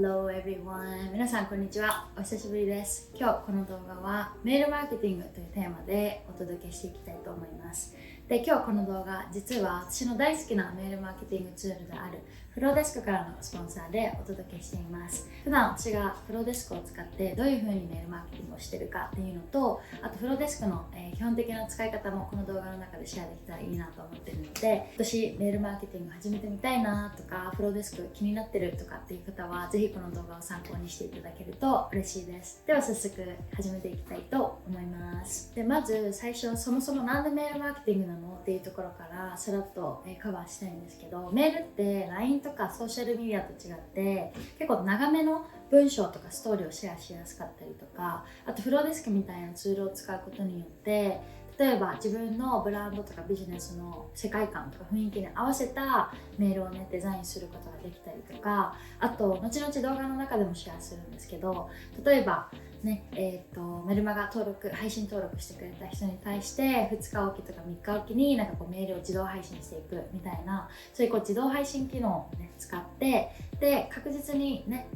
Hello everyone! 皆さんこんにちは。お久しぶりです。今日この動画はメールマーケティングというテーマでお届けしていきたいと思います。で、今日この動画、実は私の大好きなメールマーケティングツールであるフローデスクからのスポンサーでお届けしています。普段私がフローデスクを使ってどういう風にメールマーケティングをしているかっていうのと、あとフローデスクの基本的な使い方もこの動画の中でシェアできたらいいなと思っているので、私メールマーケティング始めてみたいなとか、フローデスク気になってるとかっていう方はぜひこの動画を参考にしていただけると嬉しいです。では早速始めていきたいと思います。で、まず最初そもそもなんでメールマーケティングなのっていうところからさらっとカバーしたいんですけど、メールって LINE とかソーシャルメディアと違って結構長めの文章とかストーリーをシェアしやすかったりとか、あとフローデスクみたいなツールを使うことによって例えば自分のブランドとかビジネスの世界観とか雰囲気に合わせたメールをねデザインすることができたりとか、あと後々動画の中でもシェアするんですけど、例えばねメルマガ配信登録してくれた人に対して2日おきとか3日おきにメールを自動配信していくみたいな、そういう自動配信機能をね使ってで確実にね、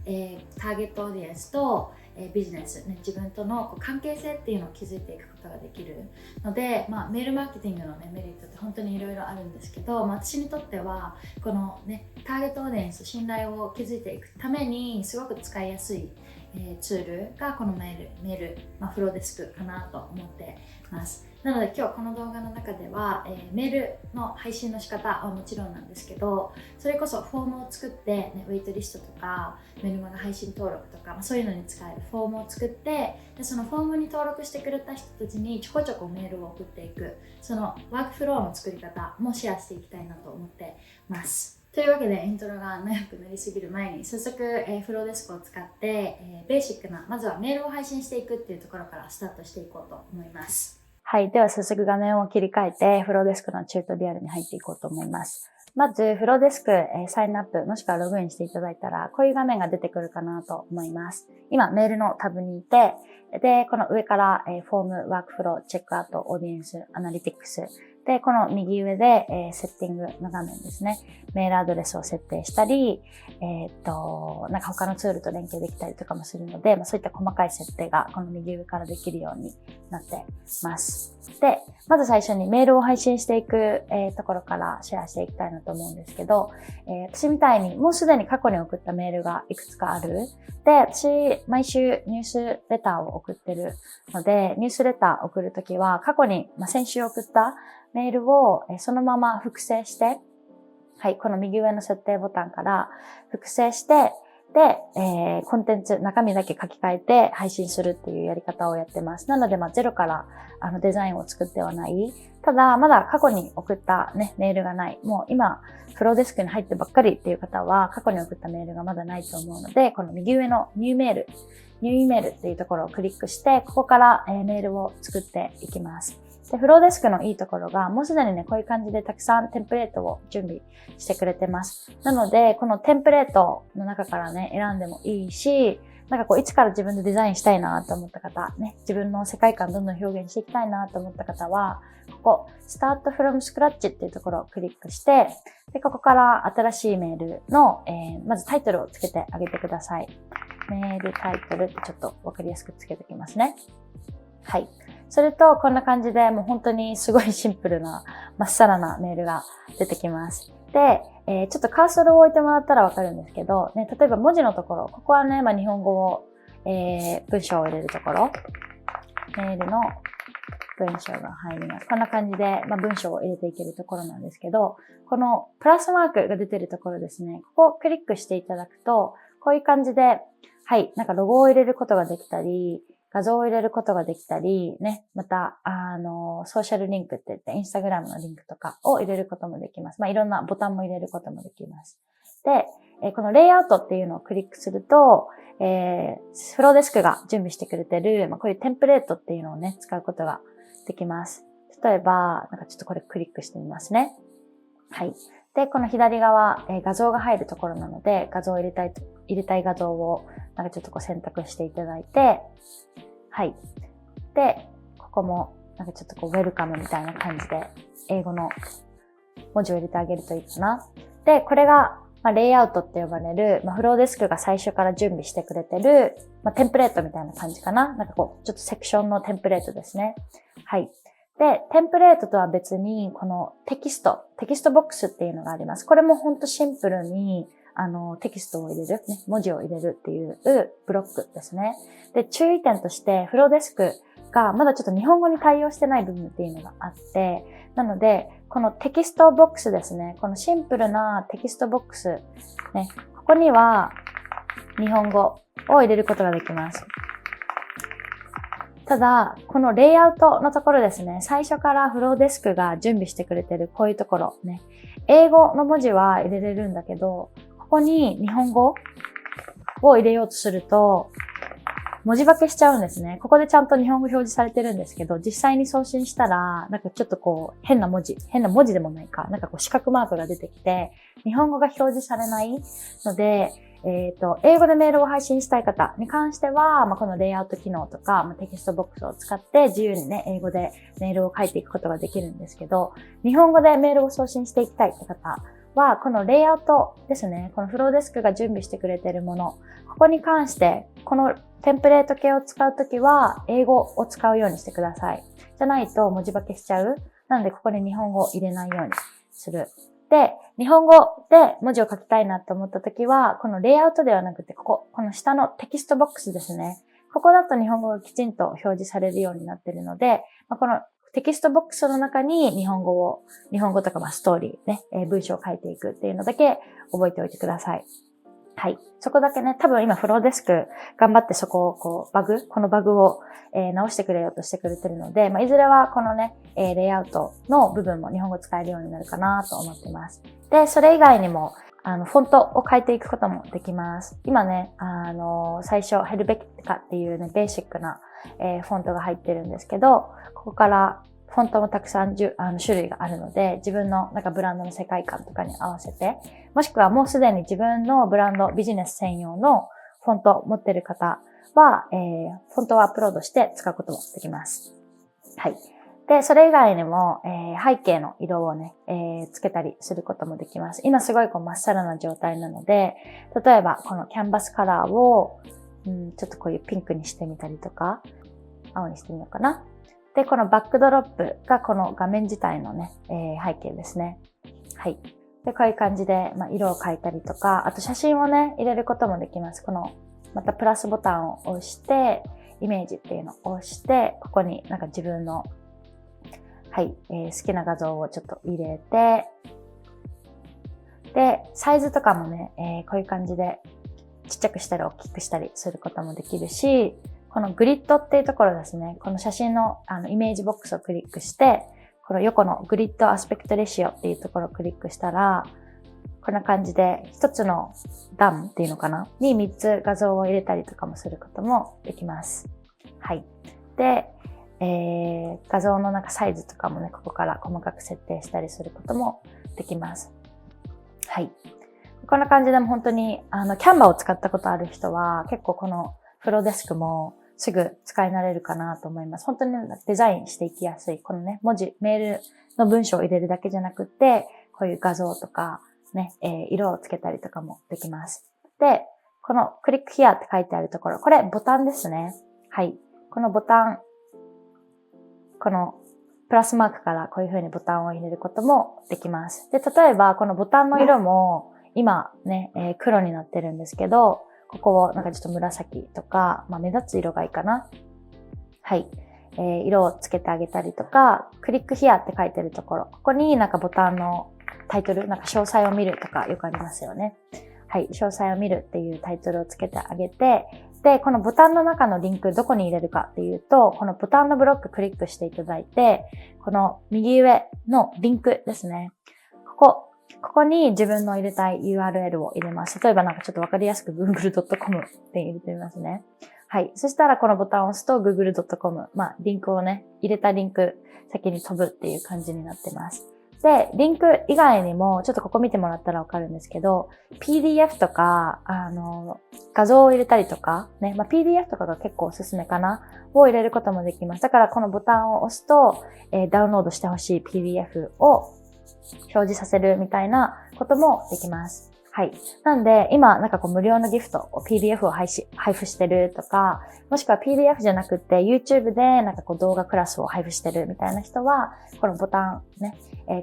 ターゲットオーディエンスとビジネス、ね、自分との関係性っていうのを築いていくことができるので、メールマーケティングの、ね、メリットって本当にいろいろあるんですけど、私にとってはこの、ね、ターゲットオーディエンス信頼を築いていくためにすごく使いやすいツールがこのメール、フローデスクかなと思ってます。なので今日この動画の中では、メールの配信の仕方はもちろんなんですけど、それこそフォームを作って、ね、ウェイトリストとかメルマガ配信登録とか、そういうのに使えるフォームを作ってでそのフォームに登録してくれた人たちにちょこちょこメールを送っていく、そのワークフローの作り方もシェアしていきたいなと思ってます。というわけでイントロが長くなりすぎる前に早速、フローデスクを使って、ベーシックなまずはメールを配信していくっていうところからスタートしていこうと思います。はい。では早速画面を切り替えてフローデスクのチュートリアルに入っていこうと思います。まずフローデスク、サインアップもしくはログインしていただいたらこういう画面が出てくるかなと思います。今メールのタブにいて、で、この上からフォーム、ワークフロー、チェックアウト、オーディエンス、アナリティクス。で、この右上で、セッティングの画面ですね。メールアドレスを設定したり、他のツールと連携できたりとかもするので、そういった細かい設定がこの右上からできるようになってます。で、まず最初にメールを配信していく、ところからシェアしていきたいなと思うんですけど、私みたいにもうすでに過去に送ったメールがいくつかある。で、私、毎週ニュースレターを送ってるので、ニュースレター送るときは過去に、先週送ったメールをそのまま複製して、はい、この右上の設定ボタンから複製して、で、コンテンツ、中身だけ書き換えて配信するっていうやり方をやってます。なので、ゼロからデザインを作ってはない。ただ、まだ過去に送ったね、メールがない。もう今、フローデスクに入ってばっかりっていう方は、過去に送ったメールがまだないと思うので、この右上のニューイメールっていうところをクリックして、ここからメールを作っていきます。で、フローデスクのいいところが、もうすでにね、こういう感じでたくさんテンプレートを準備してくれてます。なので、このテンプレートの中からね、選んでもいいし、いつから自分でデザインしたいなと思った方、ね、自分の世界観どんどん表現していきたいなと思った方は、ここ、Start from Scratch っていうところをクリックして、で、ここから新しいメールの、まずタイトルをつけてあげてください。メールタイトルってちょっとわかりやすくつけておきますね。はい。それと、こんな感じで、もう本当にすごいシンプルな、まっさらなメールが出てきます。で、ちょっとカーソルを置いてもらったらわかるんですけど、ね、例えば文字のところ、ここはね、日本語を、文章を入れるところ、メールの文章が入ります。こんな感じで、文章を入れていけるところなんですけど、このプラスマークが出てるところですね、ここをクリックしていただくと、こういう感じで、はい、ロゴを入れることができたり、画像を入れることができたり、ね、また、ソーシャルリンクって言って、インスタグラムのリンクとかを入れることもできます。いろんなボタンも入れることもできます。で、このレイアウトっていうのをクリックすると、フローデスクが準備してくれてる、こういうテンプレートっていうのをね、使うことができます。例えば、ちょっとこれクリックしてみますね。はい。で、この左側、画像が入るところなので、画像を入れたい画像を、ちょっと選択していただいて、はい。で、ここも、ちょっとウェルカムみたいな感じで、英語の文字を入れてあげるといいかな。で、これが、レイアウトって呼ばれる、フローデスクが最初から準備してくれてる、テンプレートみたいな感じかな。なんかこう、ちょっとセクションのテンプレートですね。はい。で、テンプレートとは別に、このテキストボックスっていうのがあります。これもほんとシンプルに、テキストを入れる、ね、文字を入れるっていうブロックですね。で、注意点として、フローデスクがまだちょっと日本語に対応してない部分っていうのがあって、なので、このテキストボックスですね。このシンプルなテキストボックス、ね、ここには日本語を入れることができます。ただ、このレイアウトのところですね、最初からフローデスクが準備してくれてるこういうところね、英語の文字は入れれるんだけど、ここに日本語を入れようとすると、文字化けしちゃうんですね。ここでちゃんと日本語表示されてるんですけど、実際に送信したら、なんかちょっとこう、変な文字でもないか、なんかこう四角マークが出てきて、日本語が表示されないので、英語でメールを配信したい方に関しては、このレイアウト機能とか、テキストボックスを使って自由にね、英語でメールを書いていくことができるんですけど、日本語でメールを送信していきたいって方は、このレイアウトですね、このフローデスクが準備してくれているもの、ここに関して、このテンプレート系を使うときは、英語を使うようにしてください。じゃないと文字化けしちゃう。なので、ここに日本語を入れないようにする。で、日本語で文字を書きたいなと思ったときは、このレイアウトではなくて、この下のテキストボックスですね。ここだと日本語がきちんと表示されるようになっているので、このテキストボックスの中に日本語とかストーリーね、文章を書いていくっていうのだけ覚えておいてください。はい。そこだけね、多分今フローデスク頑張ってそこをこのバグを、直してくれようとしてくれてるので、いずれはこのね、レイアウトの部分も日本語使えるようになるかなと思ってます。で、それ以外にも、フォントを変えていくこともできます。今ね、最初、ヘルベッカっていうね、ベーシックな、フォントが入ってるんですけど、ここからフォントもたくさん種類があるので、自分のブランドの世界観とかに合わせて、もしくはもうすでに自分のブランド、ビジネス専用のフォントを持っている方は、フォントをアップロードして使うこともできます。はい。で、それ以外にも、背景の色をね、つけたりすることもできます。今すごい真っさらな状態なので、例えばこのキャンバスカラーを、ちょっとこういうピンクにしてみたりとか、青にしてみようかな。で、このバックドロップがこの画面自体のね、背景ですね。はい。で、こういう感じで、色を変えたりとか、あと写真をね、入れることもできます。この、またプラスボタンを押して、イメージっていうのを押して、ここに自分の、はい、好きな画像をちょっと入れて、で、サイズとかもね、こういう感じでちっちゃくしたり大きくしたりすることもできるし、このグリッドっていうところですね。この写真のイメージボックスをクリックして、この横のグリッドアスペクトレシオっていうところをクリックしたら、こんな感じで一つの段っていうのかなに3つ画像を入れたりとかもすることもできます。はい。で、画像のサイズとかもね、ここから細かく設定したりすることもできます。はい。こんな感じでも本当に、キャンバを使ったことある人は、結構このフローデスクもすぐ使い慣れるかなと思います。本当にデザインしていきやすい。このね、メールの文章を入れるだけじゃなくて、こういう画像とか、ね、色をつけたりとかもできます。で、このクリックヒアって書いてあるところ、これボタンですね。はい。このボタン、このプラスマークからこういう風にボタンを入れることもできます。で、例えばこのボタンの色も今ね、黒になってるんですけど、ここをちょっと紫とか、目立つ色がいいかな。はい。色をつけてあげたりとか、クリックヒアって書いてるところ、ここにボタンのタイトル、詳細を見るとかよくありますよね。はい。詳細を見るっていうタイトルをつけてあげて、で、このボタンの中のリンクどこに入れるかっていうと、このボタンのブロッククリックしていただいて、この右上のリンクですね。ここに自分の入れたい URL を入れます。例えばちょっとわかりやすく google.com って入れてみますね。はい。そしたらこのボタンを押すと google.com、リンクをね、入れたリンク先に飛ぶっていう感じになってます。で、リンク以外にも、ちょっとここ見てもらったらわかるんですけど、PDF とか、画像を入れたりとか、ね、PDF とかが結構おすすめかな、を入れることもできます。だからこのボタンを押すと、ダウンロードしてほしい PDF を表示させるみたいなこともできます。はい。なんで、今、なんかこう無料のギフト、PDF を配布してるとか、もしくは PDF じゃなくて YouTube でなんかこう動画クラスを配布してるみたいな人は、このボタンね、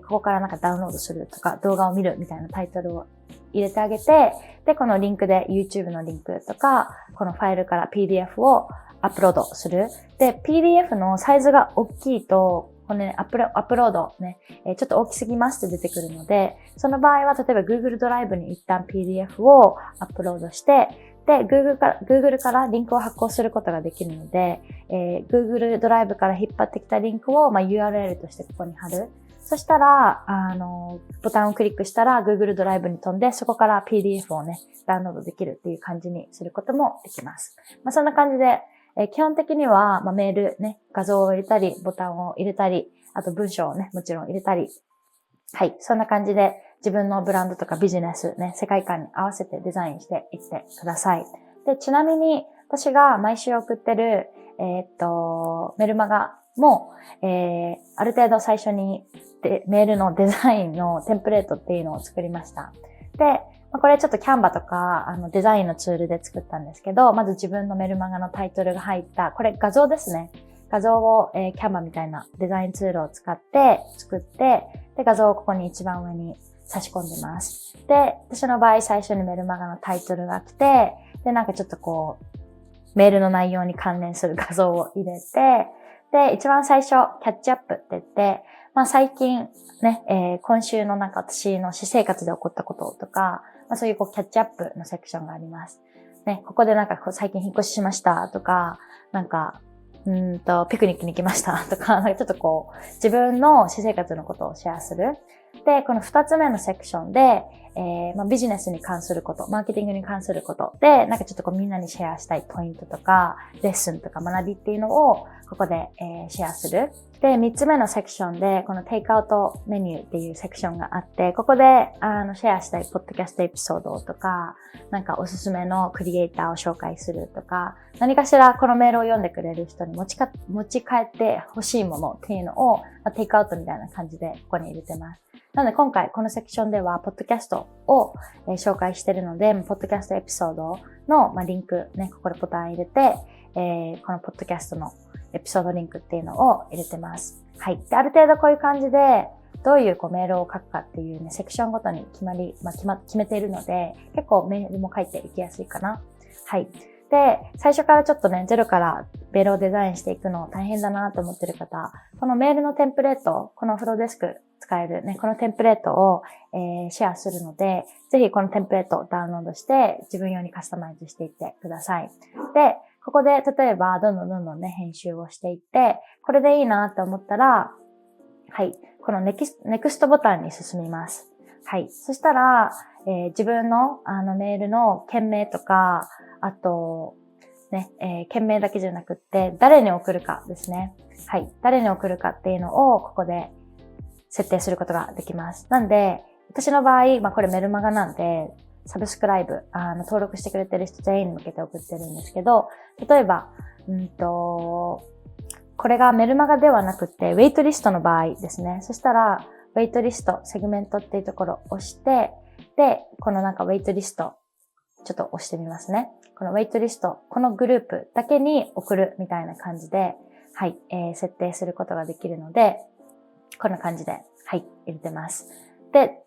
ここからなんかダウンロードするとか、動画を見るみたいなタイトルを入れてあげて、で、このリンクで YouTube のリンクとか、このファイルから PDF をアップロードする。で、PDF のサイズが大きいと、このね、アップロードね、ちょっと大きすぎますって出てくるので、その場合は例えば Google ドライブに一旦 PDF をアップロードして、で、Google からリンクを発行することができるので、Google ドライブから引っ張ってきたリンクを、URL としてここに貼る。そしたら、ボタンをクリックしたら Google ドライブに飛んで、そこから PDF をね、ダウンロードできるっていう感じにすることもできます。そんな感じで、基本的には、メールね、画像を入れたり、ボタンを入れたり、あと文章をね、もちろん入れたり。はい。そんな感じで自分のブランドとかビジネスね、世界観に合わせてデザインしていってください。で、ちなみに私が毎週送ってる、メルマガも、ある程度最初にメールのデザインのテンプレートっていうのを作りました。で、これちょっとキャンバとか、デザインのツールで作ったんですけど、まず自分のメルマガのタイトルが入った、これ画像ですね。画像を、キャンバみたいなデザインツールを使って作って、で、画像をここに一番上に差し込んでます。で、私の場合最初にメルマガのタイトルが来て、で、なんかちょっとこう、メールの内容に関連する画像を入れて、で、一番最初、キャッチアップって言って、最近ね、今週のなんか私の私生活で起こったこととか、そういうこうキャッチアップのセクションがあります。ね、ここでなんかこう最近引っ越ししましたとか、なんか、ピクニックに行きましたとか、なんかちょっとこう、自分の私生活のことをシェアする。で、この二つ目のセクションで、ビジネスに関すること、マーケティングに関することで、なんかちょっとこうみんなにシェアしたいポイントとか、レッスンとか学びっていうのをここで、シェアする。で、三つ目のセクションで、このテイクアウトメニューっていうセクションがあって、ここで、シェアしたいポッドキャストエピソードとか、なんかおすすめのクリエイターを紹介するとか、何かしらこのメールを読んでくれる人に持ち帰って欲しいものっていうのを、テイクアウトみたいな感じでここに入れてます。なので今回このセクションでは、ポッドキャストを、紹介しているので、ポッドキャストエピソードの、リンクね、ここでボタン入れて、このポッドキャストのエピソードリンクっていうのを入れてます。はい。で、ある程度こういう感じで、どういうこうメールを書くかっていうね、セクションごとに決めているので、結構メールも書いていきやすいかな。はい。で、最初からちょっとね、ゼロからメールをデザインしていくの大変だなと思ってる方、このメールのテンプレート、このフローデスク使えるね、このテンプレートを、シェアするので、ぜひこのテンプレートをダウンロードして自分用にカスタマイズしていってください。で、ここで例えばどんどんね、編集をしていって、これでいいなと思ったら、はい、このネクストボタンに進みます。はい。そしたら、自分のメールの件名とか、あと、ね、件名だけじゃなくって、誰に送るかですね。はい。誰に送るかっていうのを、ここで設定することができます。なんで、私の場合、これメルマガなんで、サブスクライブ、登録してくれてる人全員に向けて送ってるんですけど、例えば、これがメルマガではなくて、ウェイトリストの場合ですね。そしたら、ウェイトリスト、セグメントっていうところを押して、で、このなんかウェイトリスト、ちょっと押してみますね。このウェイトリスト、このグループだけに送るみたいな感じで、はい、設定することができるので、こんな感じで、はい、入れてます。で、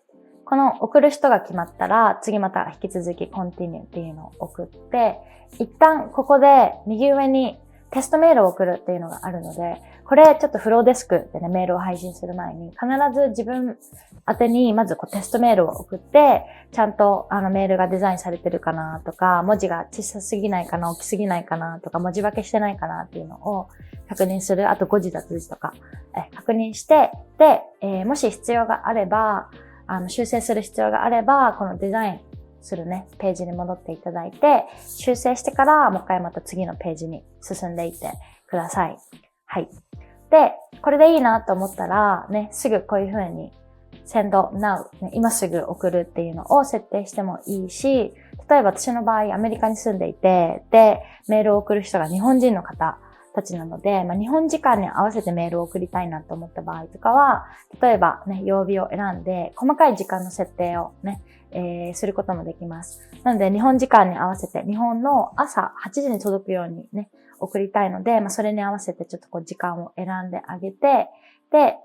この送る人が決まったら、次また引き続き Continue っていうのを送って、一旦ここで右上にテストメールを送るっていうのがあるので、これちょっとフローデスクでね、メールを配信する前に、必ず自分宛てにまずこうテストメールを送って、ちゃんとメールがデザインされてるかなとか、文字が小さすぎないかな、大きすぎないかなとか、文字化けしてないかなっていうのを確認する。あと誤字脱字とか、確認して、で、もし必要があれば、修正する必要があれば、このデザインするね、ページに戻っていただいて、修正してからもう一回また次のページに進んでいってください。はい。で、これでいいなと思ったら、ね、すぐこういう風に send now、ね、今すぐ送るっていうのを設定してもいいし、例えば私の場合アメリカに住んでいて、で、メールを送る人が日本人の方たちなので、日本時間に合わせてメールを送りたいなと思った場合とかは、例えばね、曜日を選んで、細かい時間の設定をね、することもできます。なので、日本時間に合わせて、日本の朝8時に届くようにね、送りたいので、それに合わせてちょっと時間を選んであげて、で、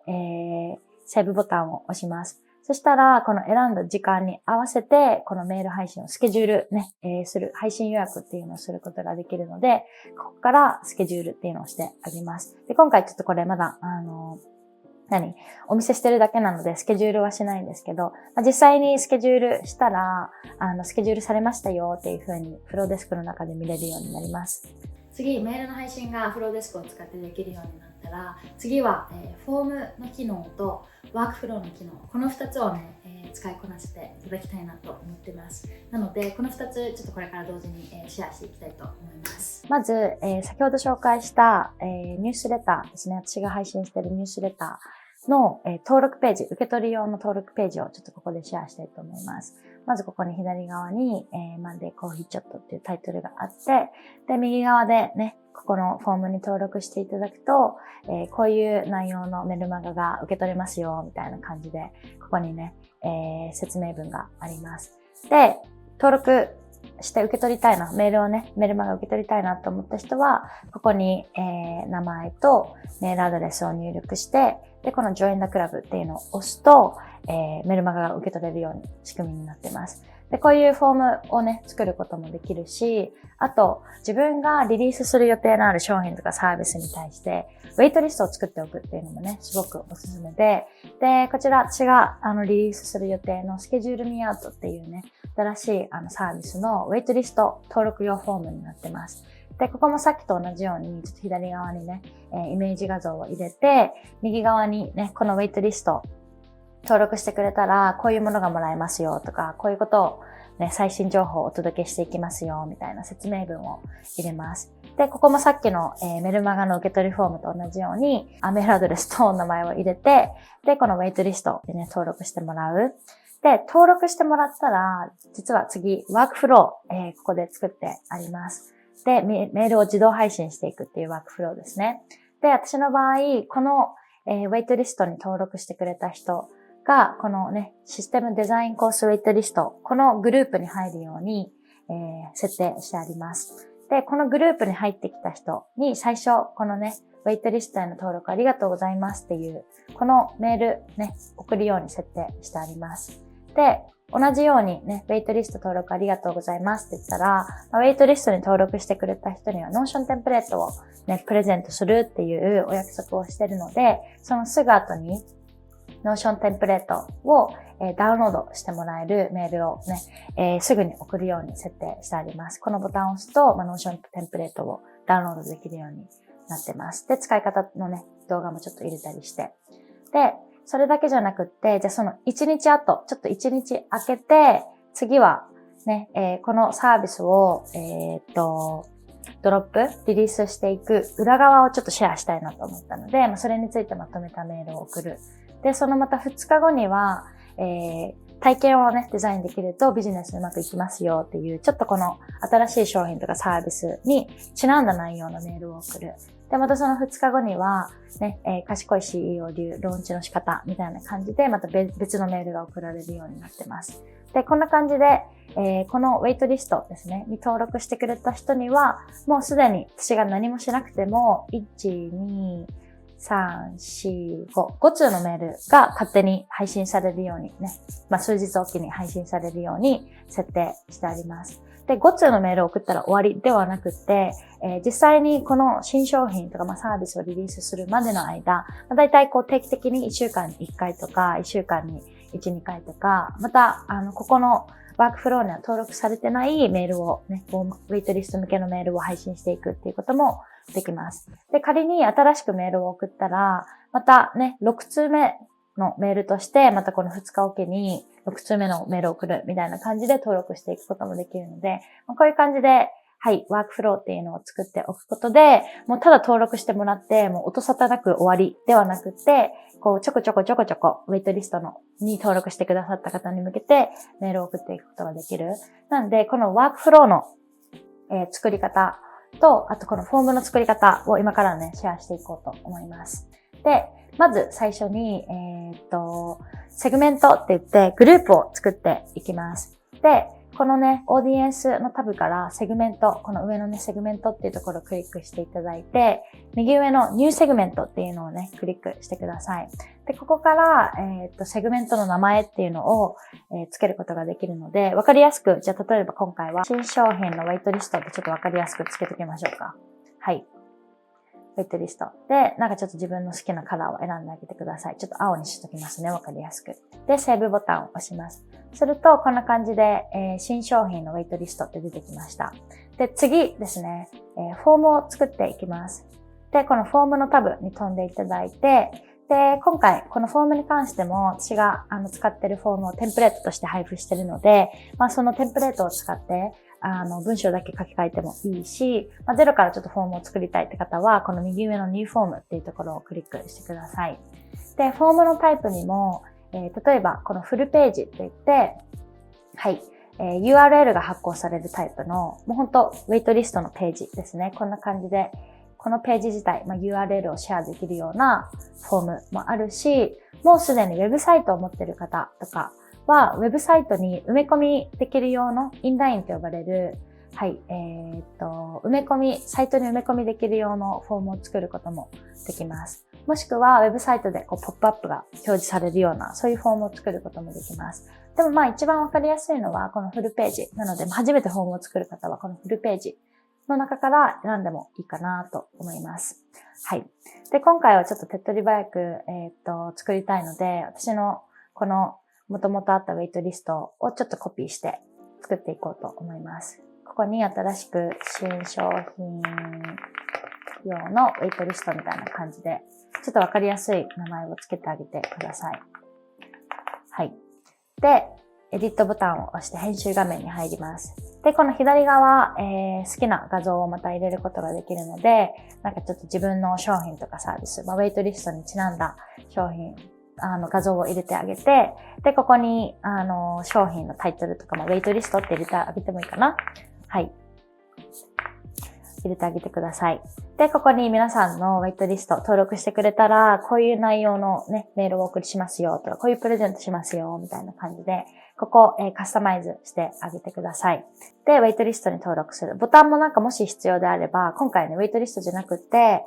セーブボタンを押します。そしたら、この選んだ時間に合わせて、このメール配信をスケジュールね、する、配信予約っていうのをすることができるので、ここからスケジュールっていうのをしてあげます。で、今回ちょっとこれまだ、お見せしてるだけなので、スケジュールはしないんですけど、実際にスケジュールしたら、スケジュールされましたよっていう風に、フローデスクの中で見れるようになります。次、メールの配信がフローデスクを使ってできるようになったら、次は、フォームの機能とワークフローの機能、この2つをね、使いこなせていただきたいなと思ってます。なので、この2つちょっとこれから同時に、シェアしていきたいと思います。まず、先ほど紹介した、ニュースレターですね。私が配信しているニュースレターの、登録ページ、受け取り用の登録ページをちょっとここでシェアしたいと思います。まずここに左側に、マンデーコーヒーチョットっていうタイトルがあって、で、右側でね、ここのフォームに登録していただくと、こういう内容のメルマガが受け取れますよ、みたいな感じで、ここにね、説明文があります。で、登録して受け取りたいな、メールをね、メルマガ受け取りたいなと思った人は、ここに、名前とメールアドレスを入力して、で、この Join the Club っていうのを押すと、メルマガが受け取れるように仕組みになっています。で、こういうフォームをね、作ることもできるし、あと、自分がリリースする予定のある商品とかサービスに対して、ウェイトリストを作っておくっていうのもね、すごくおすすめで、で、こちら、私がリリースする予定のスケジュールミーアウトっていうね、新しいサービスのウェイトリスト登録用フォームになってます。で、ここもさっきと同じように、ちょっと左側にね、イメージ画像を入れて、右側にね、このウェイトリスト登録してくれたら、こういうものがもらえますよとか、こういうことをね、最新情報をお届けしていきますよ、みたいな説明文を入れます。で、ここもさっきの、メルマガの受け取りフォームと同じように、メールアドレスとお名前を入れて、で、このウェイトリストでね、登録してもらう。で、登録してもらったら、実は次、ワークフロー、ここで作ってあります。で、メールを自動配信していくっていうワークフローですね。で、私の場合、この、ウェイトリストに登録してくれた人が、このね、システムデザインコースウェイトリスト、このグループに入るように、設定してあります。で、このグループに入ってきた人に最初、このね、ウェイトリストへの登録ありがとうございますっていう、このメールね、送るように設定してあります。で、同じようにね、ウェイトリスト登録ありがとうございますって言ったら、ウェイトリストに登録してくれた人には Notion テンプレートをね、プレゼントするっていうお約束をしてるので、そのすぐ後に Notion テンプレートをダウンロードしてもらえるメールをね、すぐに送るように設定してあります。このボタンを押すと、Notion テンプレートをダウンロードできるようになってます。で、使い方のね、動画もちょっと入れたりして。で、それだけじゃなくって、じゃあその1日後、ちょっと1日空けて、次はね、このサービスを、ドロップ、リリースしていく裏側をちょっとシェアしたいなと思ったので、それについてまとめたメールを送る。で、そのまた2日後には、体験をね、デザインできるとビジネスうまくいきますよっていう、ちょっとこの新しい商品とかサービスにちなんだ内容のメールを送る。で、またその2日後には、ね、賢い CEO 流、ローンチの仕方みたいな感じで、また別のメールが送られるようになってます。で、こんな感じで、このウェイトリストですね、に登録してくれた人には、もうすでに私が何もしなくても、1、2、3、4、5通のメールが勝手に配信されるようにね、数日おきに配信されるように設定してあります。で、5通のメールを送ったら終わりではなくって、実際にこの新商品とか、サービスをリリースするまでの間、だいたい定期的に1週間に1回とか、1週間に1、2回とか、また、ここのワークフローには登録されてないメールをね、ウェイトリスト向けのメールを配信していくっていうこともできます。で、仮に新しくメールを送ったら、またね、6通目のメールとして、またこの2日おきに6通目のメールを送るみたいな感じで登録していくこともできるので、こういう感じで、はい、ワークフローっていうのを作っておくことで、もうただ登録してもらって、もう音沙汰なく終わりではなくて、ちょこちょこウェイトリストに登録してくださった方に向けてメールを送っていくことができる。なので、このワークフローの、作り方と、あとこのフォームの作り方を今からね、シェアしていこうと思います。で、まず最初に、セグメントって言ってグループを作っていきます。で、このね、オーディエンスのタブからセグメント、この上のね、セグメントっていうところをクリックしていただいて、右上のニューセグメントっていうのをね、クリックしてください。で、ここから、セグメントの名前っていうのを、つけることができるので、わかりやすく、じゃあ例えば今回は新商品のウェイトリストってちょっとわかりやすくつけておきましょうか。はい。ウェイトリスト。で、なんかちょっと自分の好きなカラーを選んであげてください。ちょっと青にしときますね。わかりやすく。で、セーブボタンを押します。すると、こんな感じで、新商品のウェイトリストって出てきました。で、次ですね、フォームを作っていきます。で、このフォームのタブに飛んでいただいて、で、今回、このフォームに関しても、私が使っているフォームをテンプレートとして配布しているので、そのテンプレートを使って、文章だけ書き換えてもいいし、ゼロからちょっとフォームを作りたいって方は、この右上のニューフォームっていうところをクリックしてください。で、フォームのタイプにも、例えば、このフルページって言って、はい、URL が発行されるタイプの、もうほんと、ウェイトリストのページですね。こんな感じで、このページ自体、URL をシェアできるようなフォームもあるし、もうすでにウェブサイトを持っている方とかは、ウェブサイトに埋め込みできる用のインラインと呼ばれる、はい、サイトに埋め込みできる用のフォームを作ることもできます。もしくは、ウェブサイトでポップアップが表示されるような、そういうフォームを作ることもできます。でも一番わかりやすいのは、このフルページ。なので、初めてフォームを作る方は、このフルページの中から選んでもいいかなと思います。はい。で、今回はちょっと手っ取り早く、作りたいので、私のこの元々あったウェイトリストをちょっとコピーして作っていこうと思います。ここに新しく新商品用のウェイトリストみたいな感じで、ちょっとわかりやすい名前をつけてあげてください。はい。で、エディットボタンを押して編集画面に入ります。で、この左側、好きな画像をまた入れることができるので、なんかちょっと自分の商品とかサービス、ウェイトリストにちなんだ商品、画像を入れてあげて、で、ここに、商品のタイトルとか、ウェイトリストって入れてあげてもいいかな。はい。入れてあげてください。で、ここに皆さんのウェイトリスト登録してくれたら、こういう内容のね、メールをお送りしますよとか、こういうプレゼントしますよ、みたいな感じで、ここ、カスタマイズしてあげてください。で、ウェイトリストに登録する。ボタンもなんかもし必要であれば、今回ね、ウェイトリストじゃなくて、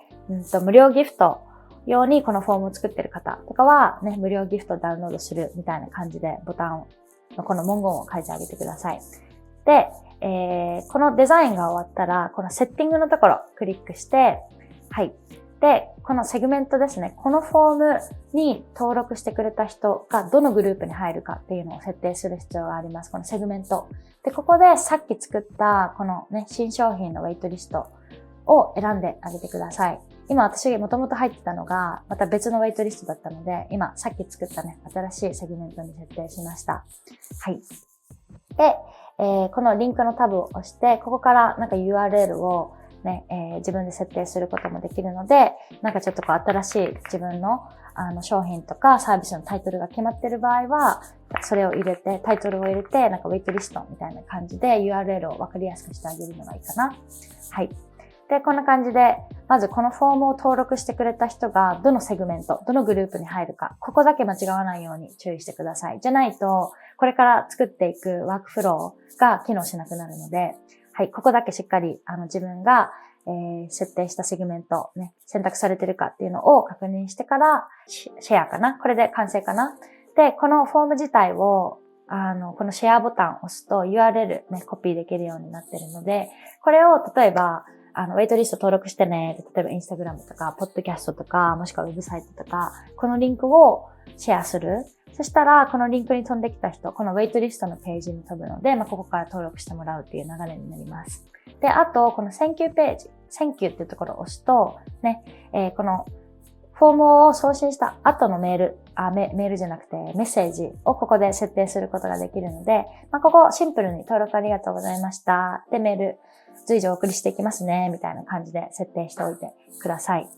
無料ギフト用にこのフォームを作ってる方とかは、ね、無料ギフトダウンロードするみたいな感じで、ボタンを、この文言を書いてあげてください。で、このデザインが終わったら、このセッティングのところクリックして、はい。で、このセグメントですね。このフォームに登録してくれた人がどのグループに入るかっていうのを設定する必要があります。このセグメント。で、ここでさっき作ったこのね、新商品のウェイトリストを選んであげてください。今私が元々入ってたのがまた別のウェイトリストだったので、今さっき作ったね、新しいセグメントに設定しました。はい。で、このリンクのタブを押して、ここからなんか URL をね、自分で設定することもできるので、なんかちょっと新しい自分の商品とかサービスのタイトルが決まっている場合は、それを入れて、タイトルを入れて、なんかウェイトリストみたいな感じで URL をわかりやすくしてあげるのがいいかな。はい。で、こんな感じで、まずこのフォームを登録してくれた人がどのセグメント、どのグループに入るか、ここだけ間違わないように注意してください。じゃないと、これから作っていくワークフローが機能しなくなるので、はい、ここだけしっかり自分が、設定したセグメントね、選択されてるかっていうのを確認してから、シェアかな？これで完成かな？で、このフォーム自体を、このシェアボタンを押すと URL ね、コピーできるようになってるので、これを例えば、ウェイトリスト登録してね、例えばインスタグラムとか、ポッドキャストとか、もしくはウェブサイトとか、このリンクをシェアする。そしたら、このリンクに飛んできた人、このウェイトリストのページに飛ぶので、ここから登録してもらうっていう流れになります。で、あと、この Thank you ページ、Thank you っていうところを押すと、ね、このフォームを送信した後のメールじゃなくてメッセージをここで設定することができるので、ここシンプルに登録ありがとうございました。で、メール随時お送りしていきますね、みたいな感じで設定しておいてください。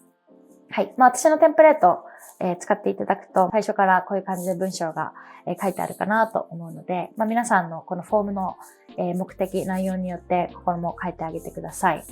はい。私のテンプレート、使っていただくと、最初からこういう感じで文章が、書いてあるかなと思うので、皆さんのこのフォームの、目的、内容によって、ここも書いてあげてください。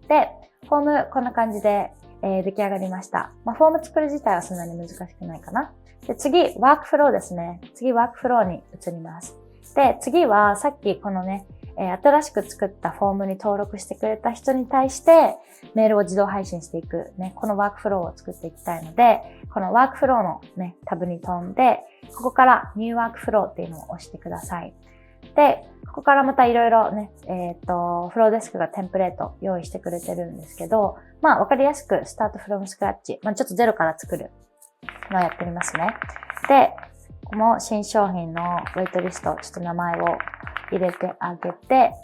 で、フォームこんな感じで、出来上がりました。フォーム作る自体はそんなに難しくないかな。で、次、ワークフローですね。次、ワークフローに移ります。で、次はさっきこのね、新しく作ったフォームに登録してくれた人に対してメールを自動配信していくね、このワークフローを作っていきたいので、このワークフローのね、タブに飛んで、ここからニューワークフローっていうのを押してください。で、ここからまたいろいろね、フローデスクがテンプレート用意してくれてるんですけど、わかりやすくスタートフロムスクラッチ、ちょっとゼロから作るのをやってみますね。で、この新商品のウェイトリスト、ちょっと名前を入れてあげて、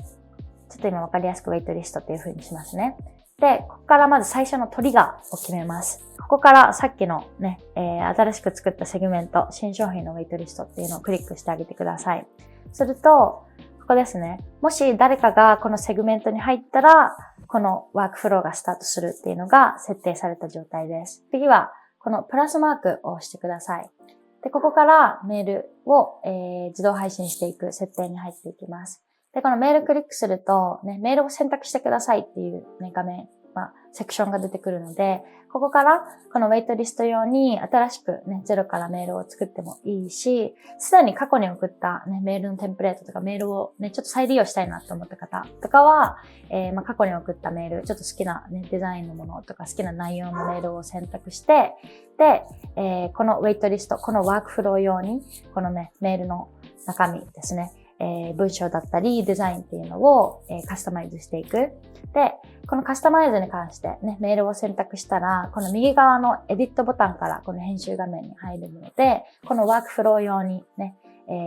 ちょっと今わかりやすくウェイトリストっていう風にしますね。で、ここからまず最初のトリガーを決めます。ここからさっきのね、新しく作ったセグメント、新商品のウェイトリストっていうのをクリックしてあげてください。すると、ここですね。もし誰かがこのセグメントに入ったら、このワークフローがスタートするっていうのが設定された状態です。次は、このプラスマークを押してください。で、ここからメールを、自動配信していく設定に入っていきます。で、このメールクリックすると、ね、メールを選択してくださいっていうね、画面、セクションが出てくるので、ここからこのウェイトリスト用に新しくね、ゼロからメールを作ってもいいし、すでに過去に送ったね、メールのテンプレートとかメールをね、ちょっと再利用したいなと思った方とかは、過去に送ったメール、ちょっと好きなね、デザインのものとか好きな内容のメールを選択して、で、このウェイトリスト、このワークフロー用に、このね、メールの中身ですね、文章だったりデザインっていうのを、カスタマイズしていく。で、このカスタマイズに関してね、メールを選択したら、この右側のエディットボタンからこの編集画面に入るので、このワークフロー用にね、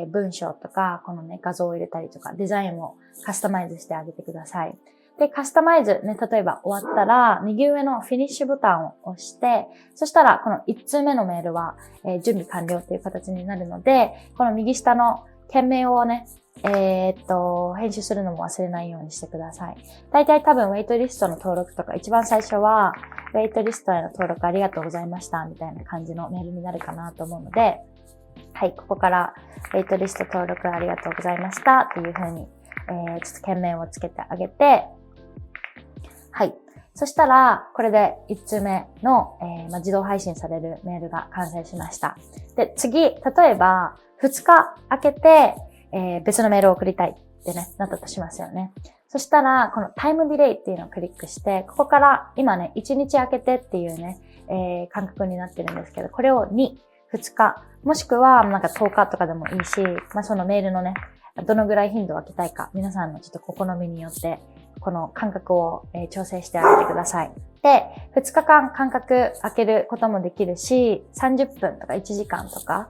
文章とか、このね、画像を入れたりとか、デザインをカスタマイズしてあげてください。で、カスタマイズね、例えば終わったら、右上のフィニッシュボタンを押して、そしたら、この1通目のメールは、準備完了っていう形になるので、この右下の件名をね、編集するのも忘れないようにしてください。大体多分ウェイトリストの登録とか一番最初はウェイトリストへの登録ありがとうございましたみたいな感じのメールになるかなと思うので、はい、ここからウェイトリスト登録ありがとうございましたっていう風に、ちょっと件名をつけてあげて、はい。そしたら、これで1通目の、自動配信されるメールが完成しました。で、次、例えば2日空けて別のメールを送りたいってね、なったとしますよね。そしたら、このタイムディレイっていうのをクリックして、ここから今ね、1日空けてっていうね、感覚になってるんですけど、これを2日、もしくはなんか10日とかでもいいし、そのメールのね、どのぐらい頻度を空けたいか、皆さんのちょっとお好みによって、この間隔を、調整してあげてください。で、2日間間隔空けることもできるし、30分とか1時間とか、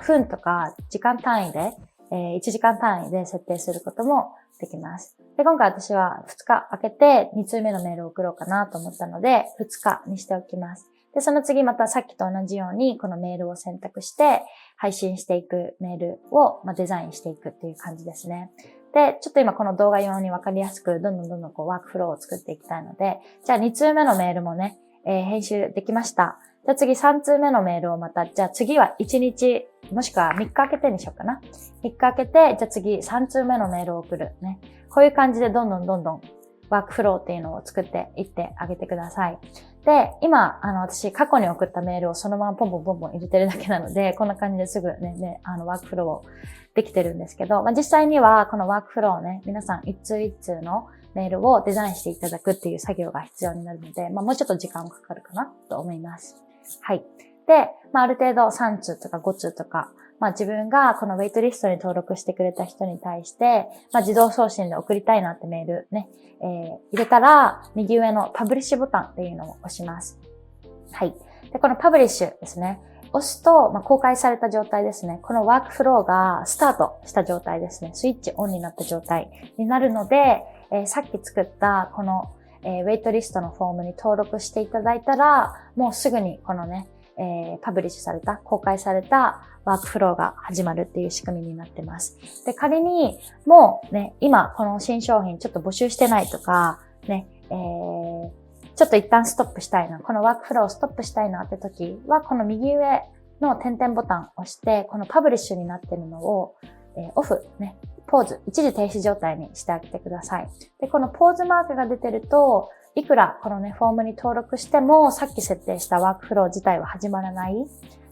分とか時間単位で、1時間単位で設定することもできます。で、今回私は2日空けて2通目のメールを送ろうかなと思ったので、2日にしておきます。で、その次またさっきと同じようにこのメールを選択して配信していくメールをデザインしていくっていう感じですね。で、ちょっと今この動画用にわかりやすくどんどんこうワークフローを作っていきたいので、じゃあ2通目のメールもね、編集できました。じゃあ次3通目のメールをまた、じゃあ次は1日、もしくは3日空けてにしようかな。3日空けて、じゃあ次3通目のメールを送るね。こういう感じでどんどんワークフローっていうのを作っていってあげてください。で、今、私過去に送ったメールをそのままポンポン入れてるだけなので、こんな感じですぐね、ワークフローできてるんですけど、実際にはこのワークフローをね、皆さん一通一通のメールをデザインしていただくっていう作業が必要になるので、もうちょっと時間かかるかなと思います。はい。で、ある程度3通とか5通とか、自分がこのウェイトリストに登録してくれた人に対して、自動送信で送りたいなってメールね、入れたら、右上のパブリッシュボタンっていうのを押します。はい。で、このパブリッシュですね。押すと、公開された状態ですね。このワークフローがスタートした状態ですね。スイッチオンになった状態になるので、さっき作ったこの、ウェイトリストのフォームに登録していただいたら、もうすぐにこのね、パブリッシュされた、公開されたワークフローが始まるっていう仕組みになってます。で、仮にもうね、今この新商品ちょっと募集してないとか、ね、ちょっと一旦ストップしたいな、このワークフローをストップしたいなって時は、この右上の点々ボタンを押して、このパブリッシュになってるのを、オフね、ポーズ、一時停止状態にしてあげてください。で、このポーズマークが出てると、いくらこのね、フォームに登録しても、さっき設定したワークフロー自体は始まらない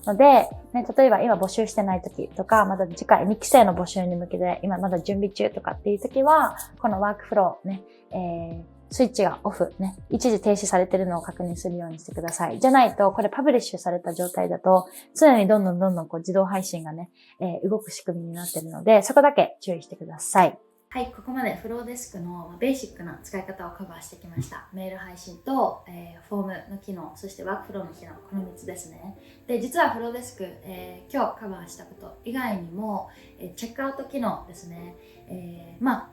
ので、ね、例えば今募集してない時とか、まだ次回2期生の募集に向けて今まだ準備中とかっていう時は、このワークフローね、スイッチがオフね、一時停止されてるのを確認するようにしてください。じゃないと、これパブリッシュされた状態だと、常にどんどんこう自動配信がね、動く仕組みになってるので、そこだけ注意してください。はい、ここまでフローデスクのベーシックな使い方をカバーしてきました。メール配信と、フォームの機能、そしてワークフローの機能、この3つですね。で、実はフローデスク、今日カバーしたこと以外にも、チェックアウト機能ですね。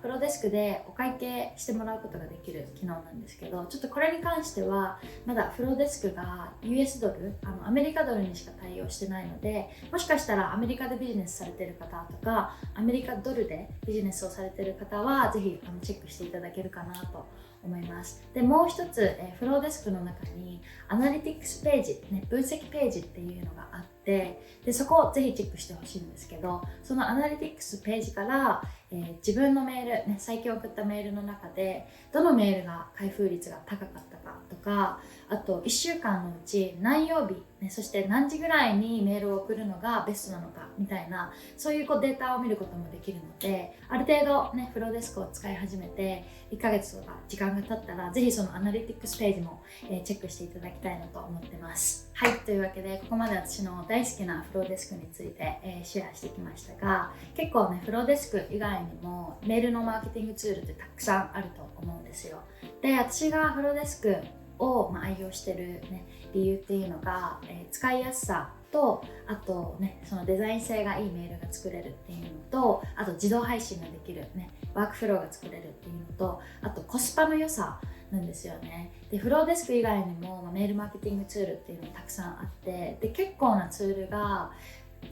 フローデスクでお会計してもらうことができる機能なんですけど、ちょっとこれに関してはまだフローデスクが US ドル、アメリカドルにしか対応してないので、もしかしたらアメリカでビジネスされている方とか、アメリカドルでビジネスをされている方はぜひチェックしていただけるかなと思います。で、もう一つ、フローデスクの中にアナリティクスページ、ね、分析ページっていうのがあって、でそこをぜひチェックしてほしいんですけど、そのアナリティクスページから、自分のメール、ね、最近送ったメールの中でどのメールが開封率が高かったかとか、あと1週間のうち何曜日、ね、そして何時ぐらいにメールを送るのがベストなのかみたいな、そういうデータを見ることもできるので、ある程度ね、フローデスクを使い始めて1ヶ月とか時間が経ったら、ぜひそのアナリティクスページも、チェックしていただきたいなと思ってます。はい、というわけでここまで私の大好きなフローデスクについて、シェアしてきましたが、結構ね、フローデスク以外にもメールのマーケティングツールってたくさんあると思うんですよ。で、私がフローデスクを愛用してる、ね、理由っていうのが、使いやすさと、あとね、そのデザイン性がいいメールが作れるっていうのと、あと自動配信ができる、ね、ワークフローが作れるっていうのと、あとコスパの良さなんですよね。で、フローデスク以外にも、メールマーケティングツールっていうのがたくさんあって、で、結構なツールが、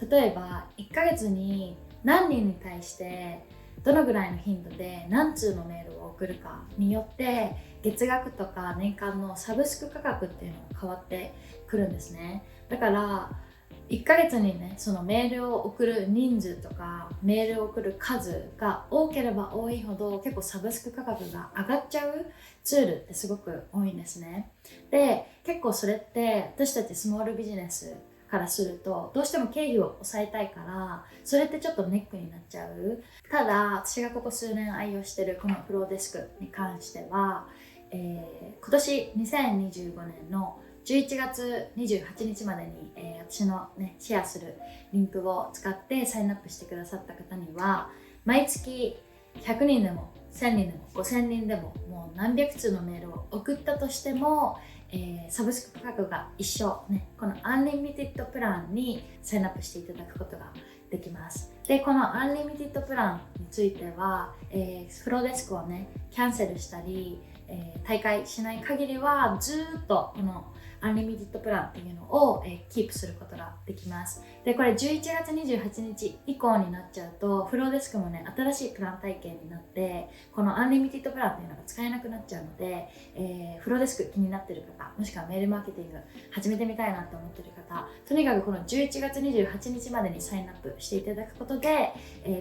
例えば1ヶ月に何人に対してどのぐらいの頻度で何通のメールを送るかによって、月額とか年間のサブスク価格っていうのが変わってくるんですね。だから1ヶ月にね、そのメールを送る人数とかメールを送る数が多ければ多いほど、結構サブスク価格が上がっちゃうツールってすごく多いんですね。で、結構それって私たちスモールビジネスからするとどうしても経費を抑えたいから、それってちょっとネックになっちゃう。ただ私がここ数年愛用してるこのフローデスクに関しては、今年2025年の11月28日までに、私の、ね、シェアするリンクを使ってサインアップしてくださった方には、毎月100人でも1000人でも5000人でももう何百通のメールを送ったとしても、サブスク価格が一緒、ね、このアンリミテッドプランにサインアップしていただくことができます。で、このアンリミテッドプランについては、フローデスクをね、キャンセルしたり、退会しない限りはずっとこのアンリミテッドプランっていうのを、キープすることができます。で、これ11月28日以降になっちゃうと、フローデスクもね、新しいプラン体系になって、このアンリミテッドプランっていうのが使えなくなっちゃうので、フローデスク気になってる方、もしくはメールマーケティング始めてみたいなと思ってる方、とにかくこの11月28日までにサインアップしていただくことで、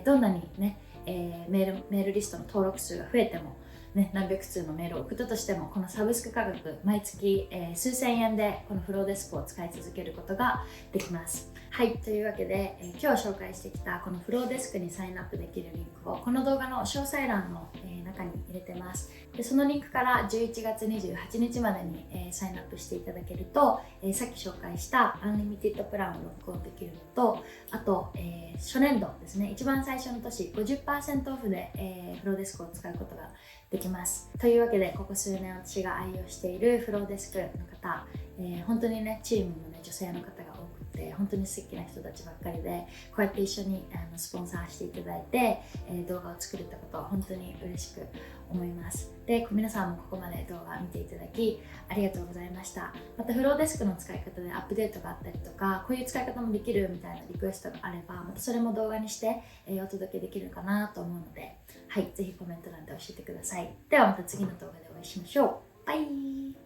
どんなにね、メールリストの登録数が増えても、ね、何百通のメールを送ったとしても、このサブスク価格毎月、数千円でこのフローデスクを使い続けることができます。はい、というわけで、今日紹介してきたこのフローデスクにサインアップできるリンクをこの動画の詳細欄の、中に入れてます。で、そのリンクから11月28日までに、サインアップしていただけると、さっき紹介したアンリミテッドプランをロックオンできるのと、あと、初年度ですね、一番最初の年 50% オフで、フローデスクを使うことができます。というわけで、ここ数年私が愛用しているフローデスクの方、本当にね、チームの、ね、女性の方が多くて、本当に素敵な人たちばっかりで、こうやって一緒にスポンサーしていただいて、動画を作れたことは本当に嬉しく思います。で、皆さんもここまで動画見ていただきありがとうございました。またフローデスクの使い方でアップデートがあったりとか、こういう使い方もできるみたいなリクエストがあれば、またそれも動画にして、お届けできるかなと思うので、はい、ぜひコメント欄で教えてください。ではまた次の動画でお会いしましょう。バイ